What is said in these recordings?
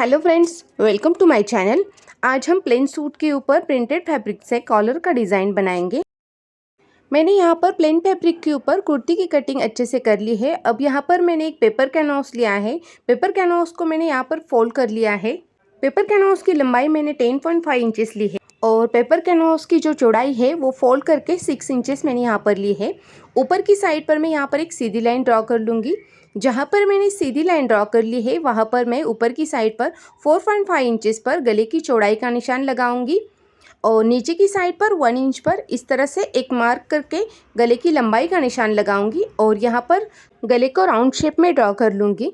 Hello friends, welcome to my channel. आज हम plain suit के ऊपर प्रिंटेड फैब्रिक से कॉलर का डिज़ाइन बनाएंगे। मैंने यहाँ पर प्लेन फैब्रिक के ऊपर कुर्ती की कटिंग अच्छे से कर ली है। अब यहाँ पर मैंने एक पेपर कैनवास लिया है। पेपर कैनवास को मैंने यहाँ पर फोल्ड कर लिया है। पेपर कैनवास की लंबाई मैंने 10.5 इंचेस ली है और पेपर कैनवास की जो चौड़ाई है वो फोल्ड करके 6 इंचेस मैंने यहाँ पर ली है। ऊपर की साइड पर मैं यहाँ पर एक सीधी लाइन ड्रॉ कर लूँगी। जहाँ पर मैंने सीधी लाइन ड्रॉ कर ली है वहाँ पर मैं ऊपर की साइड पर 4.5 इंचेस पर गले की चौड़ाई का निशान लगाऊंगी और नीचे की साइड पर 1 इंच पर इस तरह से एक मार्क करके गले की लंबाई का निशान लगाऊंगी और यहाँ पर गले को राउंड शेप में ड्रॉ कर लूँगी।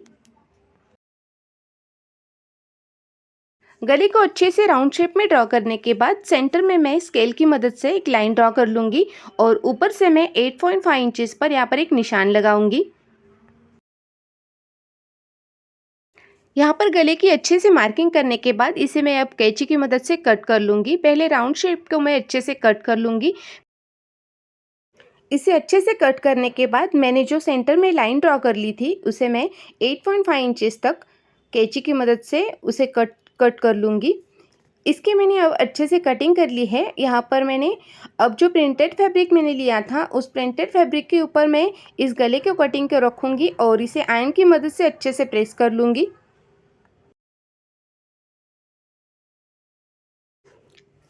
गले को अच्छे से राउंड शेप में ड्रॉ करने के बाद सेंटर में मैं स्केल की मदद से एक लाइन ड्रॉ कर लूँगी और ऊपर से मैं 8.5 इंचेस पर यहाँ पर एक निशान लगाऊंगी। यहाँ पर गले की अच्छे से मार्किंग करने के बाद इसे मैं अब कैंची की मदद से कट कर लूँगी। पहले राउंड शेप को मैं अच्छे से कट कर लूँगी। इसे अच्छे से कट करने के बाद मैंने जो सेंटर में लाइन ड्रॉ कर ली थी उसे मैं 8.5 इंचेस तक कैंची की मदद से उसे कट कर लूँगी। इसके मैंने अब अच्छे से कटिंग कर ली है। यहाँ पर मैंने अब जो प्रिंटेड फैब्रिक मैंने लिया था उस प्रिंटेड फैब्रिक के ऊपर मैं इस गले को कटिंग को रखूँगी और इसे आयरन की मदद से अच्छे से प्रेस कर लूँगी।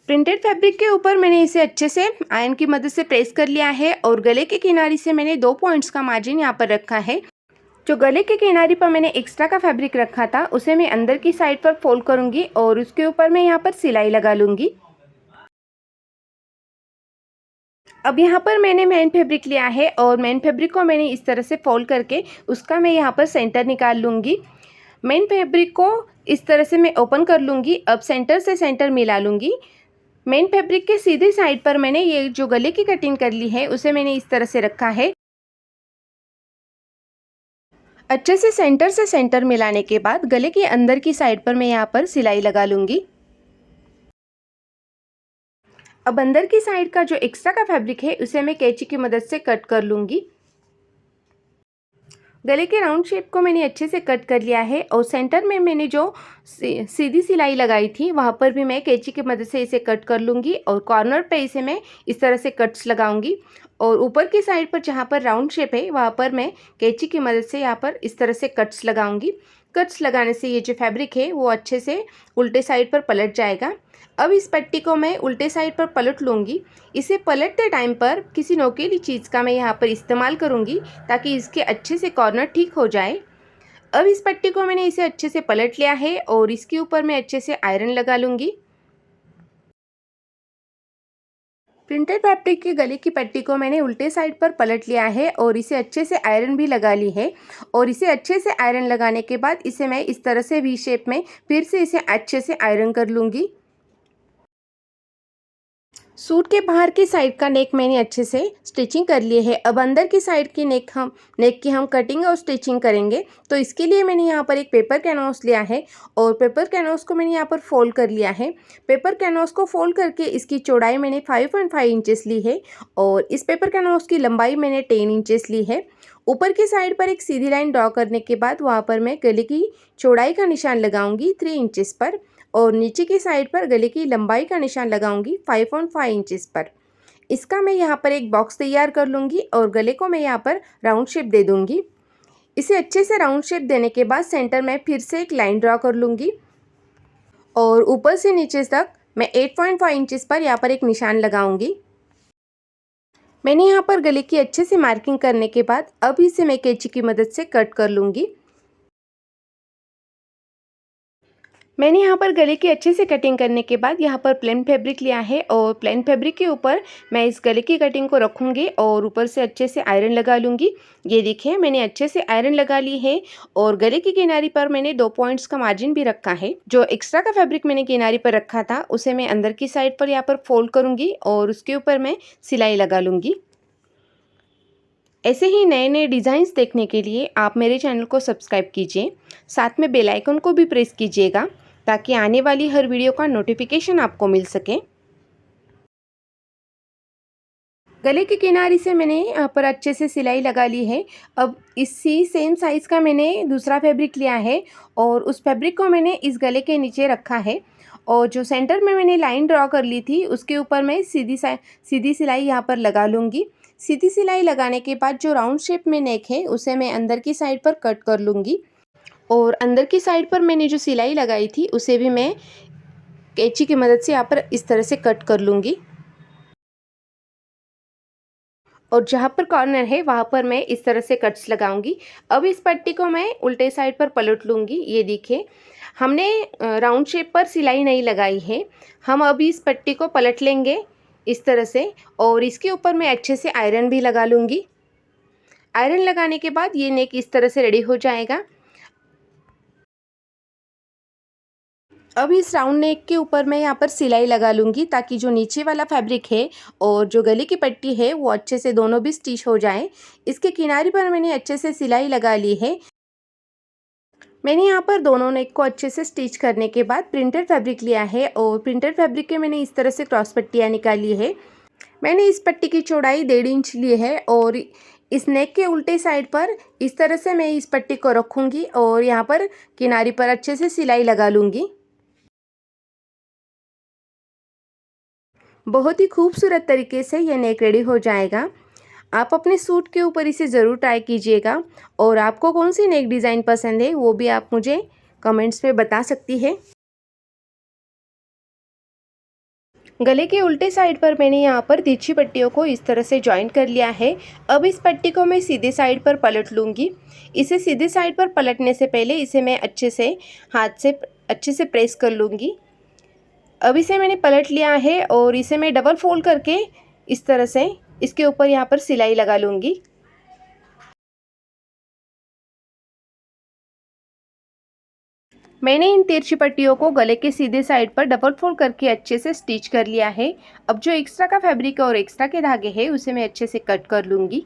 प्रिंटेड फैब्रिक के ऊपर मैंने इसे अच्छे से आयरन की मदद से प्रेस कर लिया है और गले के किनारे से मैंने 2 पॉइंट्स का मार्जिन यहाँ पर रखा है। जो गले के किनारे पर मैंने एक्स्ट्रा का फैब्रिक रखा था उसे मैं अंदर की साइड पर फोल्ड करूँगी और उसके ऊपर मैं यहाँ पर सिलाई लगा लूँगी। अब यहाँ पर मैंने मेन फैब्रिक लिया है और मेन फैब्रिक को मैंने इस तरह से फोल्ड करके उसका मैं यहाँ पर सेंटर निकाल लूँगी। मेन फैब्रिक को इस तरह से मैं ओपन कर लूँगी। अब सेंटर से सेंटर मिला लूँगी। मेन फैब्रिक के सीधे साइड पर मैंने ये जो गले की कटिंग कर ली है उसे मैंने इस तरह से रखा है। अच्छे से सेंटर मिलाने के बाद गले के अंदर की साइड पर मैं यहाँ पर सिलाई लगा लूँगी। अब अंदर की साइड का जो एक्स्ट्रा का फैब्रिक है उसे मैं कैंची की मदद से कट कर लूँगी। गले के राउंड शेप को मैंने अच्छे से कट कर लिया है और सेंटर में मैंने जो सीधी सिलाई लगाई थी वहाँ पर भी मैं कैंची की मदद से इसे कट कर लूँगी और कॉर्नर पे इसे मैं इस तरह से कट्स लगाऊंगी और ऊपर की साइड पर जहाँ पर राउंड शेप है वहाँ पर मैं कैंची की मदद से यहाँ पर इस तरह से कट्स लगाऊंगी। कट्स लगाने से ये जो फैब्रिक है वो अच्छे से उल्टे साइड पर पलट जाएगा। अब इस पट्टी को मैं उल्टे साइड पर पलट लूँगी। इसे पलटते टाइम पर किसी नोकीली चीज़ का मैं यहाँ पर इस्तेमाल करूँगी ताकि इसके अच्छे से कॉर्नर ठीक हो जाए। अब इस पट्टी को मैंने इसे अच्छे से पलट लिया है और इसके ऊपर मैं अच्छे से आयरन लगा लूँगी। प्रिंटेड फैब्रिक के गले की पट्टी को मैंने उल्टे साइड पर पलट लिया है और इसे अच्छे से आयरन भी लगा ली है और इसे अच्छे से आयरन लगाने के बाद इसे मैं इस तरह से वी शेप में फिर से इसे अच्छे से आयरन कर लूँगी। सूट के बाहर की साइड का नेक मैंने अच्छे से स्टिचिंग कर लिए है। अब अंदर की साइड की नेक की हम कटिंग और स्टिचिंग करेंगे। तो इसके लिए मैंने यहाँ पर एक पेपर कैनवास लिया है और पेपर कैनवास को मैंने यहाँ पर फोल्ड कर लिया है। पेपर कैनवास को फोल्ड करके इसकी चौड़ाई मैंने 5.5 इंचेस ली है और इस पेपर कैनवास की लंबाई मैंने 10 इंचेस ली है। ऊपर की साइड पर एक सीधी लाइन ड्रॉ करने के बाद वहाँ पर मैं गले की चौड़ाई का निशान लगाऊंगी 3 इंचेस पर और नीचे की साइड पर गले की लंबाई का निशान लगाऊंगी 5.5 इंचेस पर। इसका मैं यहाँ पर एक बॉक्स तैयार कर लूँगी और गले को मैं यहाँ पर राउंड शेप दे दूँगी। इसे अच्छे से राउंड शेप देने के बाद सेंटर में फिर से एक लाइन ड्रॉ कर लूँगी और ऊपर से नीचे तक मैं 8.5 इंचेस पर यहाँ पर एक निशान लगाऊंगी। मैंने यहाँ पर गले की अच्छे से मार्किंग करने के बाद अब इसे मैं कैंची की मदद से कट कर लूँगी। मैंने यहाँ पर गले की अच्छे से कटिंग करने के बाद यहाँ पर प्लेन फैब्रिक लिया है और प्लेन फैब्रिक के ऊपर मैं इस गले की कटिंग को रखूँगी और ऊपर से अच्छे से आयरन लगा लूँगी। ये देखिए मैंने अच्छे से आयरन लगा ली है और गले की किनारी पर मैंने 2 पॉइंट्स का मार्जिन भी रखा है। जो एक्स्ट्रा का फैब्रिक मैंने किनारी पर रखा था उसे मैं अंदर की साइड पर यहाँ पर फोल्ड करूँगी और उसके ऊपर मैं सिलाई लगा लूँगी। ऐसे ही नए नए डिज़ाइंस देखने के लिए आप मेरे चैनल को सब्सक्राइब कीजिए, साथ में बेल आइकन को भी प्रेस कीजिएगा ताकि आने वाली हर वीडियो का नोटिफिकेशन आपको मिल सके। गले के किनारे से मैंने यहाँ पर अच्छे से सिलाई लगा ली है। अब इसी सेम साइज़ का मैंने दूसरा फैब्रिक लिया है और उस फैब्रिक को मैंने इस गले के नीचे रखा है और जो सेंटर में मैंने लाइन ड्रॉ कर ली थी उसके ऊपर मैं सीधी सिलाई यहाँ पर लगा लूँगी। सीधी सिलाई लगाने के बाद जो राउंड शेप में नेक है उसे मैं अंदर की साइड पर कट कर लूँगी और अंदर की साइड पर मैंने जो सिलाई लगाई थी उसे भी मैं कैंची की मदद से यहाँ पर इस तरह से कट कर लूँगी और जहाँ पर कॉर्नर है वहाँ पर मैं इस तरह से कट्स लगाऊंगी। अब इस पट्टी को मैं उल्टे साइड पर पलट लूँगी। ये देखिए हमने राउंड शेप पर सिलाई नहीं लगाई है। हम अभी इस पट्टी को पलट लेंगे इस तरह से और इसके ऊपर मैं अच्छे से आयरन भी लगा लूँगी। आयरन लगाने के बाद ये नेक इस तरह से रेडी हो जाएगा। अब इस राउंड नेक के ऊपर मैं यहाँ पर सिलाई लगा लूँगी ताकि जो नीचे वाला फैब्रिक है और जो गले की पट्टी है वो अच्छे से दोनों भी स्टिच हो जाए। इसके किनारे पर मैंने अच्छे से सिलाई लगा ली है। मैंने यहाँ पर दोनों नेक को अच्छे से स्टिच करने के बाद प्रिंटेड फैब्रिक लिया है और प्रिंटेड फैब्रिक के मैंने इस तरह से क्रॉस पट्टियाँ निकाली है। मैंने इस पट्टी की चौड़ाई 1.5 इंच ली है और इस नेक के उल्टे साइड पर इस तरह से मैं इस पट्टी को रखूँगी और यहाँ पर किनारे पर अच्छे से सिलाई लगा लूँगी। बहुत ही खूबसूरत तरीके से ये नेक रेडी हो जाएगा। आप अपने सूट के ऊपर इसे ज़रूर ट्राई कीजिएगा और आपको कौन सी नेक डिज़ाइन पसंद है वो भी आप मुझे कमेंट्स में बता सकती है। गले के उल्टे साइड पर मैंने यहाँ पर तिरछी पट्टियों को इस तरह से जॉइन कर लिया है। अब इस पट्टी को मैं सीधे साइड पर पलट लूँगी। इसे सीधे साइड पर पलटने से पहले इसे मैं अच्छे से हाथ से अच्छे से प्रेस कर लूँगी। अब इसे मैंने पलट लिया है और इसे मैं डबल फोल्ड करके इस तरह से इसके ऊपर यहाँ पर सिलाई लगा लूँगी। मैंने इन तिरछी पट्टियों को गले के सीधे साइड पर डबल फोल्ड करके अच्छे से स्टिच कर लिया है। अब जो एक्स्ट्रा का फैब्रिक और एक्स्ट्रा के धागे हैं उसे मैं अच्छे से कट कर लूँगी।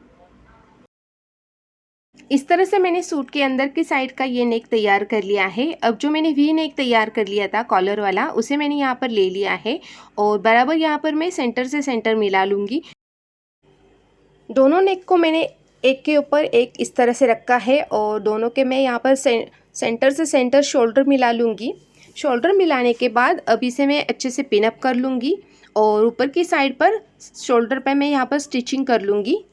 इस तरह से मैंने सूट के अंदर की साइड का ये नेक तैयार कर लिया है। अब जो मैंने वी नेक तैयार कर लिया था कॉलर वाला उसे मैंने यहाँ पर ले लिया है और बराबर यहाँ पर मैं सेंटर से सेंटर मिला लूँगी। दोनों नेक को मैंने एक के ऊपर एक इस तरह से रखा है और दोनों के मैं यहाँ पर सेंटर से सेंटर शोल्डर मिला लूँगी। शोल्डर मिलाने के बाद अब इसे मैं अच्छे से पिन अप कर लूँगी और ऊपर की साइड पर शोल्डर पे मैं यहाँ पर स्टिचिंग कर लूँगी।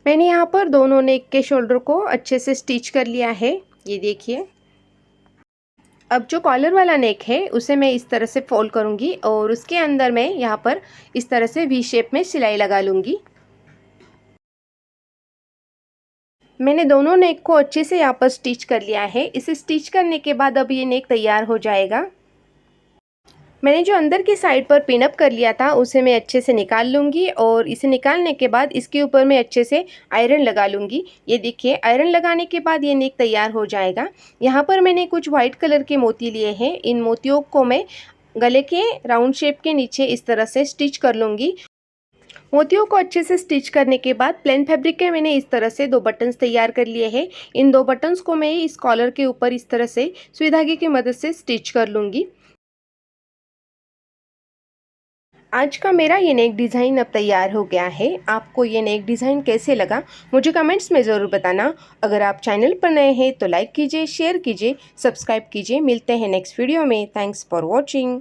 मैंने यहाँ पर दोनों नेक के शोल्डर को अच्छे से स्टिच कर लिया है। ये देखिए अब जो कॉलर वाला नेक है उसे मैं इस तरह से फोल्ड करूँगी और उसके अंदर मैं यहाँ पर इस तरह से वी शेप में सिलाई लगा लूँगी। मैंने दोनों नेक को अच्छे से यहाँ पर स्टिच कर लिया है। इसे स्टिच करने के बाद अब ये नेक तैयार हो जाएगा। मैंने जो अंदर की साइड पर पिन अप कर लिया था उसे मैं अच्छे से निकाल लूँगी और इसे निकालने के बाद इसके ऊपर मैं अच्छे से आयरन लगा लूँगी। ये देखिए आयरन लगाने के बाद ये नेक तैयार हो जाएगा। यहाँ पर मैंने कुछ वाइट कलर के मोती लिए हैं। इन मोतियों को मैं गले के राउंड शेप के नीचे इस तरह से स्टिच कर लूँगी। मोतियों को अच्छे से स्टिच करने के बाद प्लेन फैब्रिक के मैंने इस तरह से 2 बटन्स तैयार कर लिए हैं। इन 2 बटन्स को मैं इस कॉलर के ऊपर इस तरह से सुई धागे की मदद से स्टिच कर लूँगी। आज का मेरा ये नेक डिज़ाइन अब तैयार हो गया है। आपको ये नेक डिज़ाइन कैसे लगा मुझे कमेंट्स में ज़रूर बताना। अगर आप चैनल पर नए हैं तो लाइक कीजिए, शेयर कीजिए, सब्सक्राइब कीजिए। मिलते हैं नेक्स्ट वीडियो में। Thanks for watching.